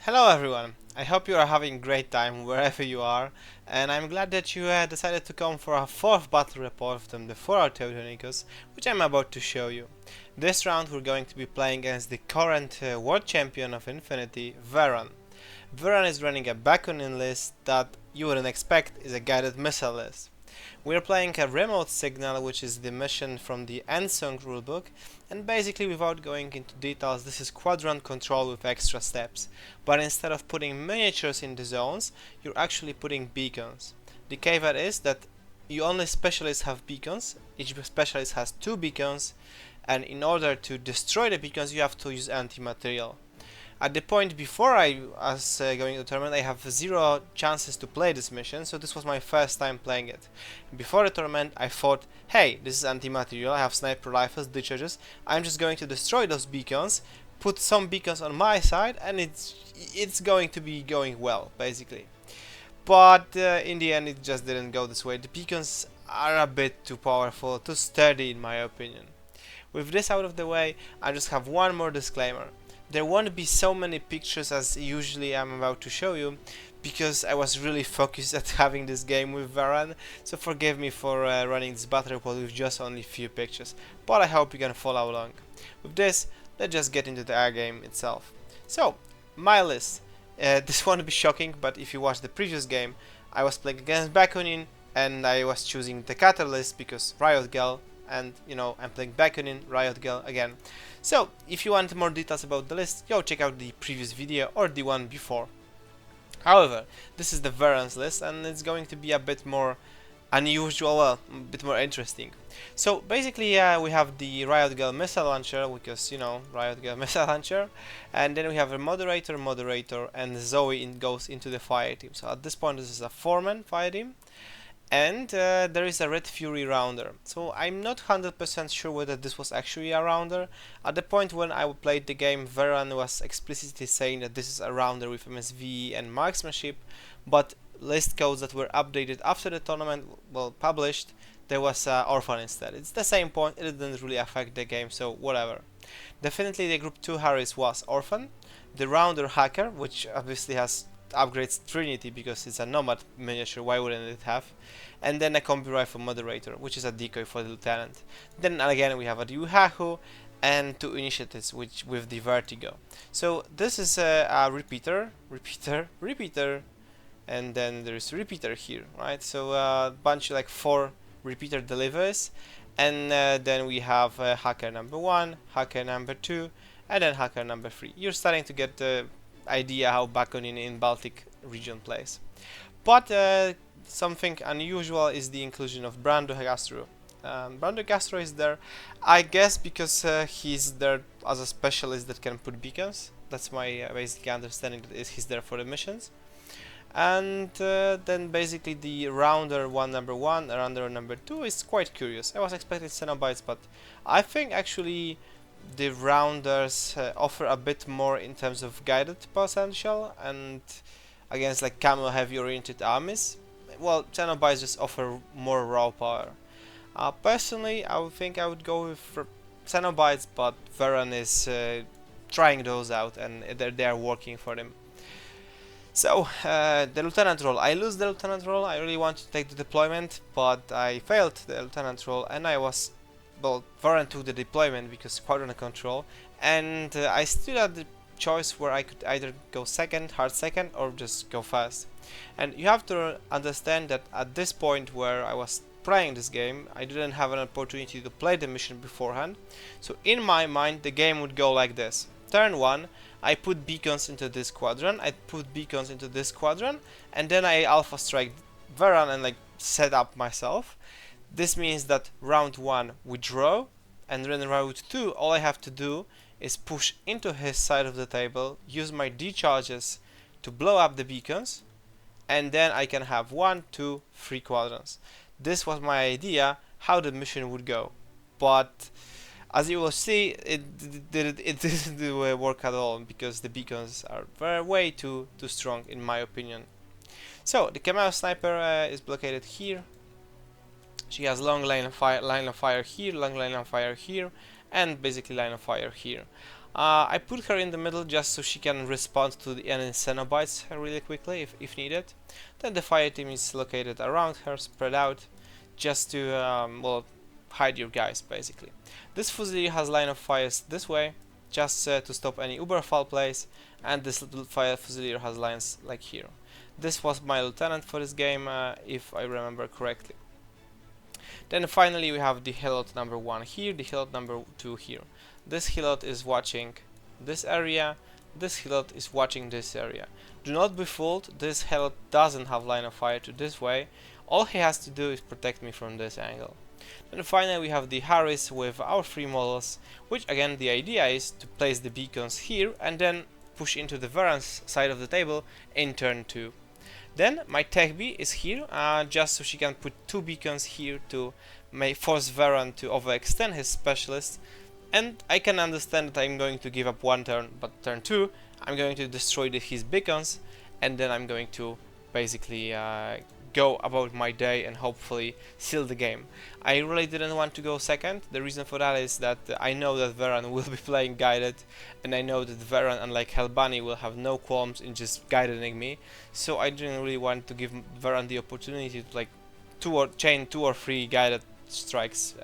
Hello everyone, I hope you are having a great time wherever you are, and I'm glad that you decided to come for our fourth battle report from the Furor Teutonicus, which I'm about to show you. This round we're going to be playing against the current world champion of Infinity, Weran. Weran is running a Bakunin list that you wouldn't expect is a guided missile list. We're playing a remote signal, which is the mission from the Ensong rulebook, and basically without going into details, this is quadrant control with extra steps. But instead of putting miniatures in the zones, you're actually putting beacons. The caveat is that you only specialists have beacons, each specialist has 2 beacons, and in order to destroy the beacons you have to use anti-material. At the point before I was going to the tournament, I have 0 chances to play this mission, so this was my first time playing it. Before the tournament, I thought, hey, this is anti-material, I have sniper rifles, discharges, I'm just going to destroy those beacons, put some beacons on my side, and it's going to be going well, basically. But in the end, it just didn't go this way. The beacons are a bit too powerful, too sturdy in my opinion. With this out of the way, I just have one more disclaimer. There won't be so many pictures as usually I'm about to show you, because I was really focused at having this game with Weran, so forgive me for running this battle report with just only few pictures, but I hope you can follow along. With this, let's just get into the game itself. So, my list. This won't be shocking, but if you watch the previous game, I was playing against Bakunin, and I was choosing the Catalyst because Riot Girl, and you know, I'm playing Bakunin, Riot Girl again. So, if you want more details about the list, go check out the previous video or the one before. However, this is the Weran's list, and it's going to be a bit more unusual, a bit more interesting. So basically, we have the Riot Girl missile launcher, because you know, Riot Girl missile launcher, and then we have a moderator, and Zoe goes into the fire team. So at this point, this is a 4-man fire team, and there is a Red Fury rounder. So I'm not 100% sure whether this was actually a rounder. At the point when I played the game, Weran was explicitly saying that this is a rounder with MSV and marksmanship, but list codes that were updated after the tournament, well, published, there was Orphan instead. It's the same point, it didn't really affect the game, so whatever. Definitely the group 2 Harris was Orphan, the rounder Hacker, which obviously has upgrades Trinity because it's a Nomad miniature, why wouldn't it have? And then a combi rifle moderator, which is a decoy for the lieutenant. Then again we have a Yuhahu and 2 initiatives with the Vertigo. So this is a repeater, and then there's repeater here, right? So a bunch like 4 repeater delivers, and then we have hacker number 1, hacker number 2, and then hacker number 3. You're starting to get the idea how Bakunin in Baltic region plays. But something unusual is the inclusion of Brando Castro. Brando Castro is there, I guess, because he's there as a specialist that can put beacons. That's my basic understanding, that he's there for the missions. And then basically the rounder number 1, rounder number 2 is quite curious. I was expecting Cenobites, but I think actually the rounders offer a bit more in terms of guided potential, and against like camo heavy oriented armies, well, Cenobites just offer more raw power. Personally, I would think I would go with Cenobites, but Weran is trying those out, and they are working for them. So, the lieutenant role. I lose the lieutenant role. I really want to take the deployment, but I failed the lieutenant role, and I was, well, Weran took the deployment because quadrant control, and I still had the choice where I could either go second, hard second, or just go fast. And you have to understand that at this point where I was playing this game, I didn't have an opportunity to play the mission beforehand. So in my mind, the game would go like this. Turn 1, I put beacons into this quadrant, I put beacons into this quadrant, and then I alpha strike Weran and like set up myself. This means that round 1 we draw, and then round 2 all I have to do is push into his side of the table, use my decharges to blow up the beacons, and then I can have 1, 2, 3 quadrants. This was my idea how the mission would go, but as you will see, it didn't work at all, because the beacons are way too strong in my opinion. So the Camaro sniper is located here. She has long line of fire here, long line of fire here, and basically line of fire here. I put her in the middle just so she can respond to the enemy Cenobites really quickly if needed. Then the fire team is located around her, spread out, just to well, hide your guys basically. This Fusilier has line of fires this way, just to stop any uber foul plays, and this little fire Fusilier has lines like here. This was my lieutenant for this game, if I remember correctly. Then finally we have the Helot number 1 here, the Helot number 2 here. This Helot is watching this area, this Helot is watching this area. Do not be fooled, this Helot doesn't have line of fire to this way. All he has to do is protect me from this angle. Then finally we have the Harris with our 3 models, which again the idea is to place the beacons here and then push into the Veran's side of the table in turn 2. Then my Tech B is here, just so she can put 2 beacons here to force Weran to overextend his specialist. And I can understand that I'm going to give up 1 turn, but turn 2 I'm going to destroy his beacons, and then I'm going to basically go about my day and hopefully seal the game. I really didn't want to go second. The reason for that is that I know that Weran will be playing guided, and I know that Weran, unlike Helbani, will have no qualms in just guiding me. So I didn't really want to give Weran the opportunity to like chain 2 or 3 guided strikes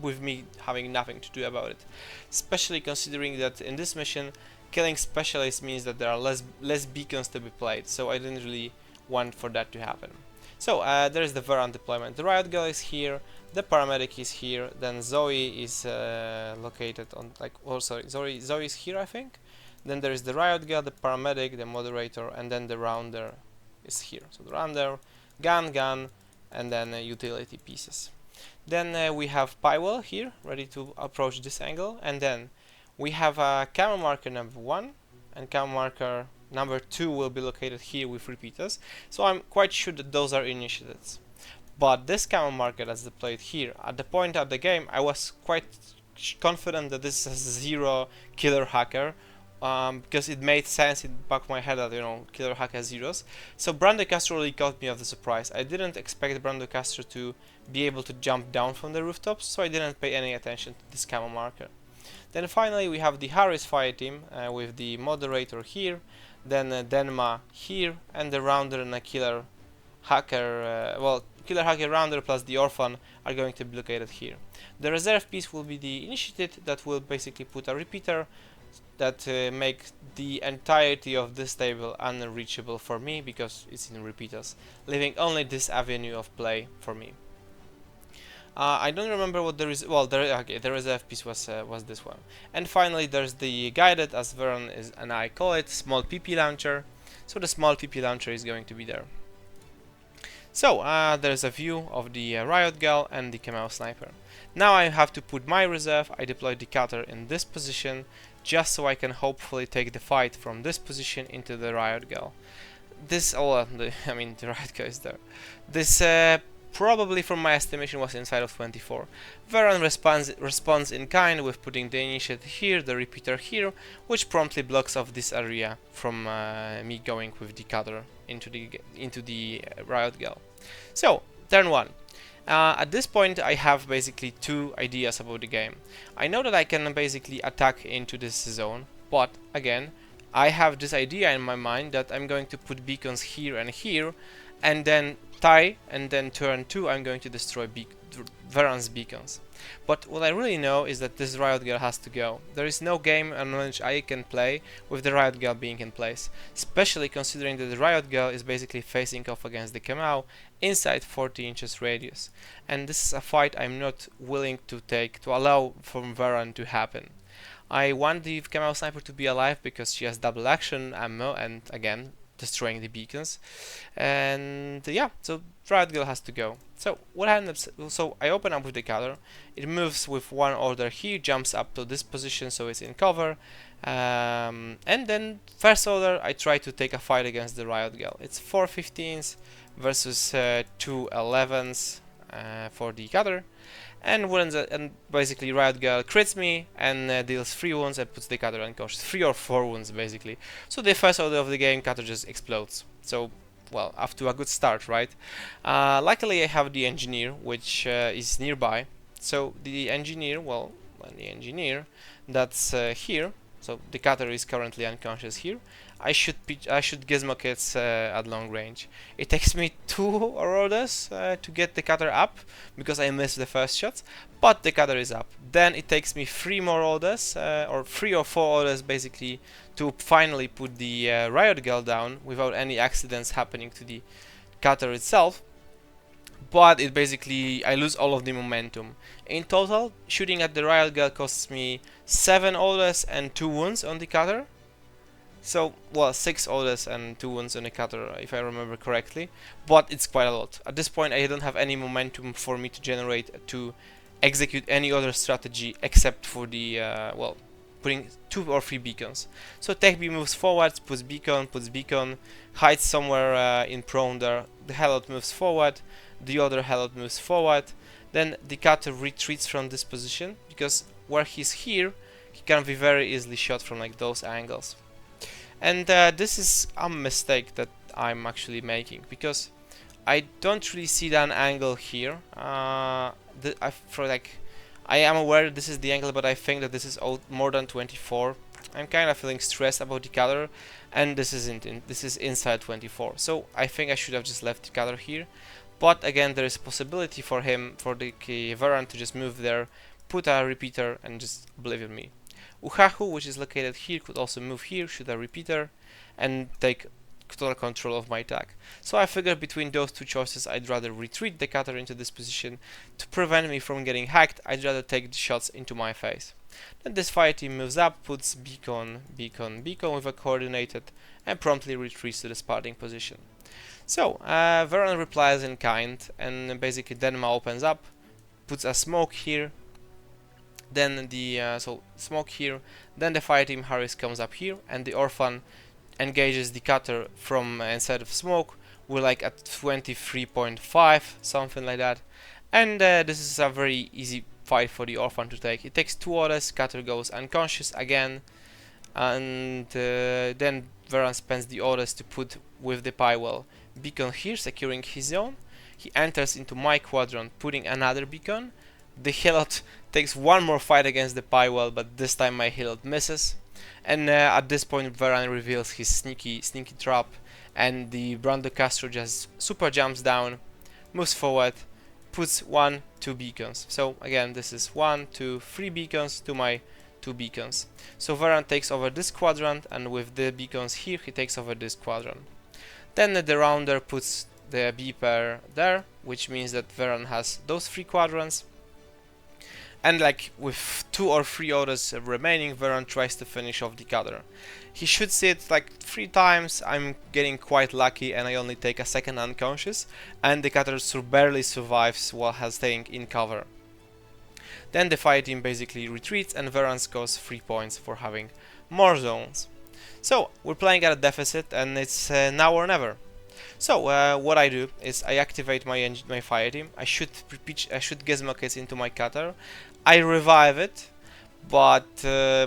with me having nothing to do about it. Especially considering that in this mission, killing specialists means that there are less beacons to be played. So I didn't really want for that to happen. So there is the Weran deployment. The riot girl is here, the paramedic is here, then Zoe is located on Zoe is here, I think. Then there is the riot girl, the paramedic, the moderator, and then the rounder is here. So the rounder, gun, and then utility pieces. Then we have Pywell here, ready to approach this angle, and then we have a camo marker number 1 and camo marker number 2 will be located here with repeaters, so I'm quite sure that those are initiatives. But this camo marker that's deployed here, at the point of the game I was quite confident that this is a 0 killer hacker, because it made sense in the back of my head that, you know, killer hacker has zeros. So Brando Castro really caught me off the surprise. I didn't expect Brando Castro to be able to jump down from the rooftops, so I didn't pay any attention to this camo marker. Then finally we have the Harris fire team with the moderator here, then Denma here, and the rounder and a killer hacker, killer hacker rounder plus the orphan are going to be located here. The reserve piece will be the initiative that will basically put a repeater that make the entirety of this table unreachable for me because it's in repeaters, leaving only this avenue of play for me. I don't remember what there is. Well, the reserve piece was this one. And finally, there's the guided, as Weran is, and I call it, small PP launcher. So the small PP launcher is going to be there. So there's a view of the riot gal and the camel sniper. Now I have to put my reserve. I deploy the cutter in this position, just so I can hopefully take the fight from this position into the riot gal. This, the riot gal is there. This probably, from my estimation, was inside of 24. Weran responds in kind with putting the initiative here, the repeater here, which promptly blocks off this area from me going with the cutter into the riot gal. So turn 1. At this point I have basically 2 ideas about the game. I know that I can basically attack into this zone, but again I have this idea in my mind that I'm going to put beacons here and here, and then tie, and then turn 2 I'm going to destroy Weran's beacons. But what I really know is that this riot girl has to go. There is no game on which I can play with the riot girl being in place, especially considering that the riot girl is basically facing off against the Kamau inside 40 inches radius, and this is a fight I'm not willing to allow from Weran to happen. I want the Kamau sniper to be alive because she has double action ammo and again destroying the beacons, and yeah, so riot girl has to go. So what happens? So I open up with the cutter, it moves with 1 order here, jumps up to this position so it's in cover, and then first order I try to take a fight against the riot girl. It's 4 15s versus 2 11s for the cutter, and basically riot girl crits me and deals 3 wounds and puts the cutter unconscious. 3 or 4 wounds basically. So the first order of the game, cutter just explodes. So, well, off to a good start, right? Luckily I have the engineer, which is nearby. So the engineer, well, and the engineer that's here. So the cutter is currently unconscious here. I should gizmo kits at long range. It takes me 2 orders to get the cutter up because I missed the first shots, but the cutter is up. Then it takes me 3 more orders, or 3 or 4 orders basically, to finally put the riot girl down without any accidents happening to the cutter itself. But it basically, I lose all of the momentum. In total, shooting at the riot girl costs me 7 orders and 2 wounds on the cutter. So, well, 6 orders and 2 wounds on the cutter, if I remember correctly. But it's quite a lot. At this point, I don't have any momentum for me to generate to execute any other strategy except for the, well, putting 2 or 3 beacons. So TechB moves forward, puts beacon, hides somewhere in prone there. The Helot moves forward, the other Helot moves forward. Then the cutter retreats from this position, because where he's here, he can be very easily shot from like those angles. And this is a mistake that I'm actually making, because I don't really see that angle here. I am aware that this is the angle, but I think that this is more than 24. I'm kind of feeling stressed about the cutter, and this is inside 24. So I think I should have just left the cutter here. But again, there is a possibility for the Weran to just move there, put a repeater, and just oblivion me. Uhahu, which is located here, could also move here, shoot a repeater, and take total control of my attack. So I figured between those two choices, I'd rather retreat the cutter into this position to prevent me from getting hacked. I'd rather take the shots into my face. Then this fire team moves up, puts beacon with a coordinated, and promptly retreats to the starting position. So Weran replies in kind, and basically Denma opens up, puts a smoke here. Then the smoke here. Then the fire team Harris comes up here, and the Orphan engages the cutter from inside of smoke. We're like at 23.5, something like that. And this is a very easy fight for the Orphan to take. It takes 2 orders, cutter goes unconscious again, and then Weran spends the orders to put with the Pywell beacon here, securing his zone. He enters into my quadrant, putting another beacon. The Helot takes one more fight against the Pywell, but this time my Helot misses. And at this point Weran reveals his sneaky trap, and the Brando Castro just super jumps down, moves forward, puts 1, 2 beacons. So again, this is 1, 2, 3 beacons to my 2 beacons. So Weran takes over this quadrant, and with the beacons here, he takes over this quadrant. Then the rounder puts the beeper there, which means that Weran has those 3 quadrants. And like with 2 or 3 orders remaining, Weran tries to finish off the cutter. He shoots it like 3 times. I'm getting quite lucky, and I only take a second unconscious, and the cutter barely survives while staying in cover. Then the fire team basically retreats, and Weran scores 3 points for having more zones. So we're playing at a deficit, and it's now or never. So what I do is I activate my fire team. I shoot gizmo kits into my cutter. I revive it, but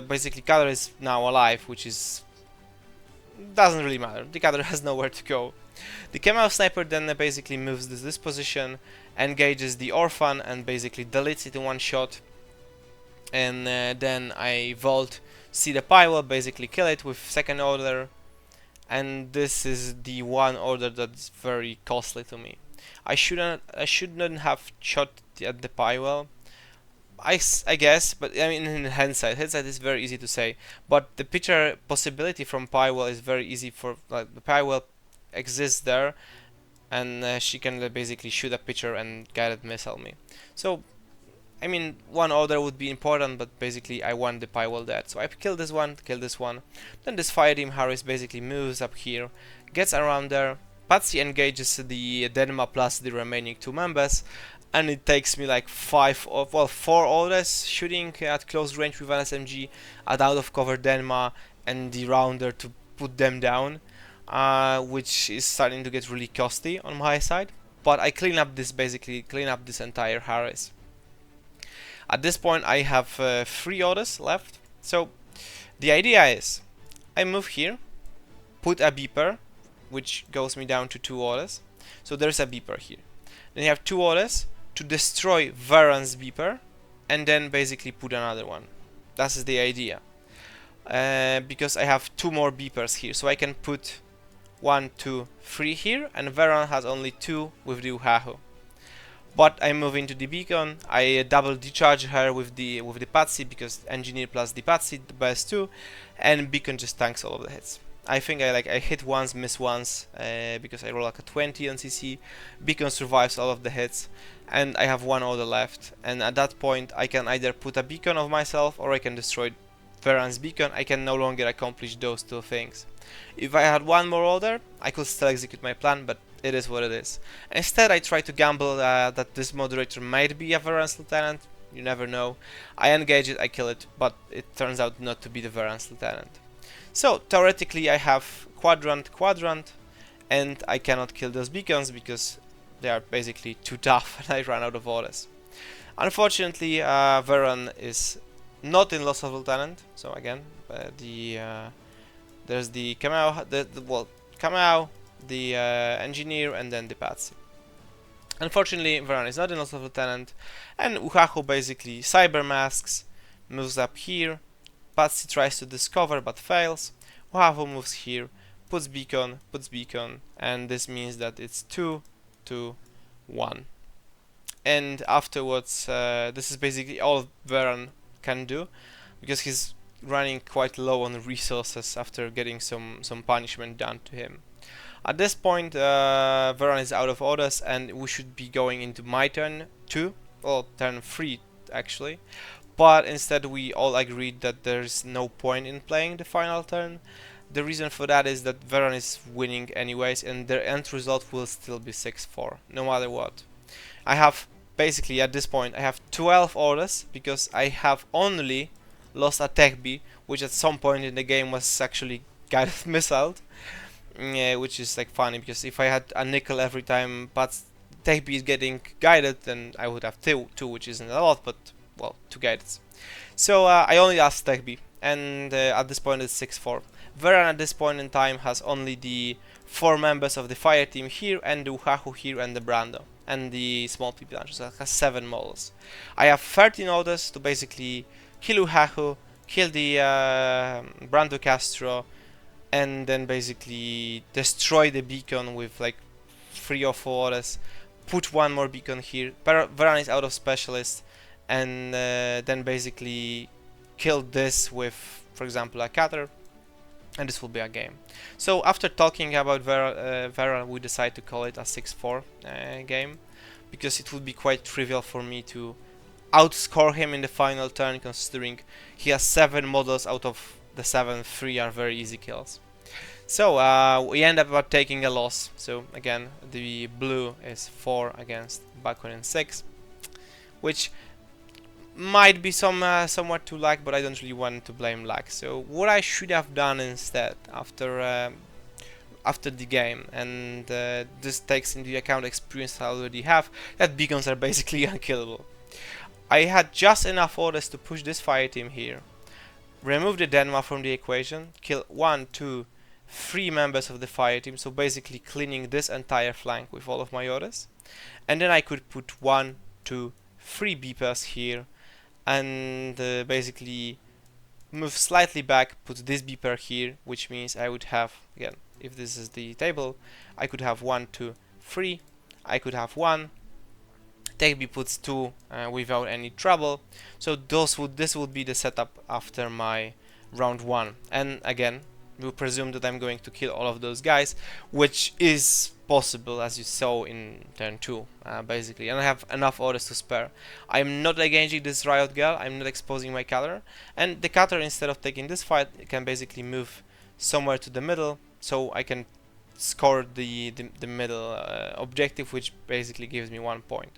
basically cutter is now alive, which doesn't really matter. The cutter has nowhere to go. The Kemal sniper then basically moves to this position, engages the Orphan, and basically deletes it in one shot. And then I vault, see the Pywell, basically kill it with second order. And this is the one order that's very costly to me. I shouldn't have shot at the Pywell. I guess, but I mean, in hindsight is very easy to say. But the picture possibility from Pywell is very easy for the Pywell exists there, and she can basically shoot a picture and guided missile me. So I mean, one order would be important, but basically I want the Pywell dead. So I kill this one. Then this fire team Harris basically moves up here, gets around there. Patsy engages the Denma plus the remaining 2 members, and it takes me like 4 orders shooting at close range with an SMG at out of cover Denma and the rounder to put them down, which is starting to get really costly on my side. But I clean up this entire Harris. At this point I have 3 orders left. So the idea is I move here, put a beeper, which goes me down to 2 orders. So there's a beeper here. Then you have 2 orders to destroy Weran's beeper, and then basically put another one. That's the idea. Because I have 2 more beepers here, so I can put 1, 2, 3 here, and Weran has only 2 with the Uhahu. But I move into the beacon, I double decharge her with the Patsy, because engineer plus the Patsy, the best 2, and beacon just tanks all of the hits. I think I hit once, miss once, because I roll like a 20 on CC. Beacon survives all of the hits, and I have 1 order left. And at that point, I can either put a beacon of myself, or I can destroy Weran's beacon. I can no longer accomplish those 2 things. If I had 1 more order, I could still execute my plan, but it is what it is. Instead, I try to gamble that this moderator might be a Weran's lieutenant. You never know. I engage it, I kill it, but it turns out not to be the Weran's lieutenant. So theoretically I have quadrant, and I cannot kill those beacons because they are basically too tough and I run out of orders. Unfortunately, Weran is not in loss of lieutenant, so again, there's the Kamau, the engineer, and then the Patsy. Unfortunately, Weran is not in loss of lieutenant, and Uhahu basically cyber masks, moves up here. Patsy tries to discover but fails. Uhahu moves here, puts beacon, and this means that it's 2, 2, 1. And afterwards, this is basically all Weran can do, because he's running quite low on resources after getting some punishment done to him. At this point, Weran is out of orders, and we should be going into my turn 2, or turn 3 actually. But instead we all agreed that there's no point in playing the final turn. The reason for that is that Weran is winning anyways, and their end result will still be 6-4, no matter what. I have, basically at this point, I have 12 orders, because I have only lost a Tech B, which at some point in the game was actually guided missiled. Which is like funny, because if I had a nickel every time but Tech B is getting guided, then I would have 2, which isn't a lot, but well, 2 guidance. So I only lost Tech B, and at this point it's 6-4. Weran at this point in time has only the 4 members of the fire team here, and the Uhahu here, and the Brando, and the small PP launcher, so it has 7 models. I have 13 orders to basically kill Uhahu, kill the Brando Castro, and then basically destroy the beacon with like 3 or 4 orders, put 1 more beacon here. Weran is out of specialist, and then basically kill this with, for example, a cutter, and this will be a game. So after talking about Weran, we decide to call it a 6-4 game, because it would be quite trivial for me to outscore him in the final turn, considering he has 7 models out of the 7, 3 are very easy kills. So we end up taking a loss. So again, the blue is 4 against Bakunin 6, which might be somewhat too lag, but I don't really want to blame lag. So what I should have done instead after the game, and this takes into account experience I already have, that beacons are basically unkillable. I had just enough orders to push this fire team here, remove the Denma from the equation, kill 1, 2, 3 members of the fire team, so basically cleaning this entire flank with all of my orders, and then I could put 1, 2, 3 beepers here, and basically move slightly back, put this beeper here, which means I would have, again, if this is the table, I could have 1, 2, 3, I could have 1, Tech B puts 2 without any trouble. So this would be the setup after my round 1, and again we presume that I'm going to kill all of those guys, which is possible, as you saw in turn 2 basically, and I have enough orders to spare. I'm not engaging this riot girl, I'm not exposing my cutter, and the cutter, instead of taking this fight, can basically move somewhere to the middle, so I can score the middle objective, which basically gives me 1 point.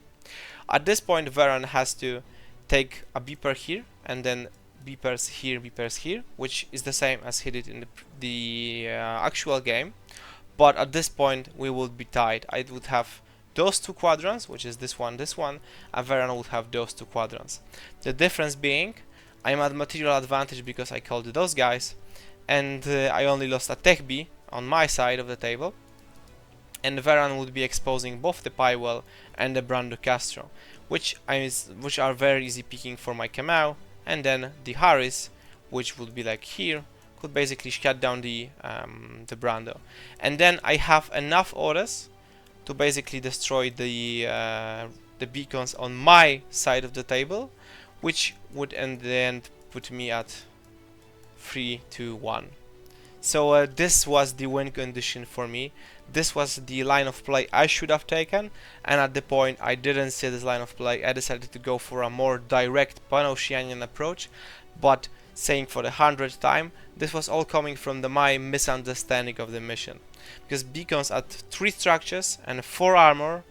At this point, Weran has to take a beeper here, and then beepers here, which is the same as he did in the actual game. But at this point, we would be tied. I would have those 2 quadrants, which is this one, and Weran would have those 2 quadrants. The difference being, I'm at material advantage because I called those guys, and I only lost a Tech B on my side of the table, and Weran would be exposing both the Pywell and the Brando Castro, which are very easy picking for my Kamau, and then the Harris, which would be like here, could basically shut down the Brando, and then I have enough orders to basically destroy the beacons on my side of the table, which would in the end put me at 3-1. So this was the win condition for me. This was the line of play I should have taken, and at the point I didn't see this line of play. I decided to go for a more direct pan-oceanian approach, but saying for the 100th time, this was all coming from my misunderstanding of the mission. Because beacons at 3 structures and 4 armor,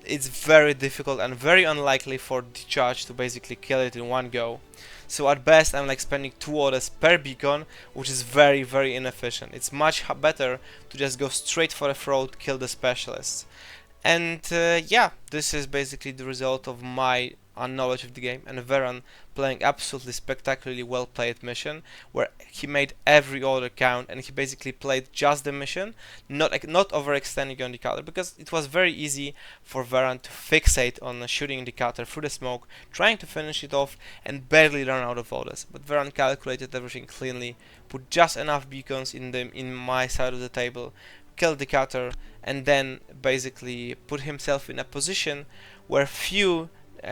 it's very difficult and very unlikely for the charge to basically kill it in one go. So at best I'm like spending 2 orders per beacon, which is very inefficient. It's much better to just go straight for the throat, kill the specialists. And yeah, this is basically the result of my unknowledge of the game, and Weran playing absolutely spectacularly well played mission, where he made every order count, and he basically played just the mission, not overextending on the cutter, because it was very easy for Weran to fixate on shooting the cutter through the smoke, trying to finish it off, and barely run out of orders. But Weran calculated everything cleanly, put just enough beacons in my side of the table, killed the cutter, and then basically put himself in a position where few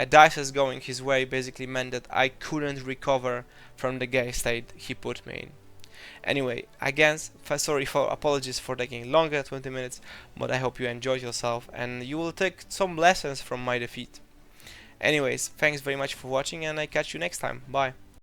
dices going his way basically meant that I couldn't recover from the gay state he put me in. Anyway, again, apologies for taking longer, 20 minutes, but I hope you enjoyed yourself and you will take some lessons from my defeat. Anyways, thanks very much for watching, and I catch you next time. Bye.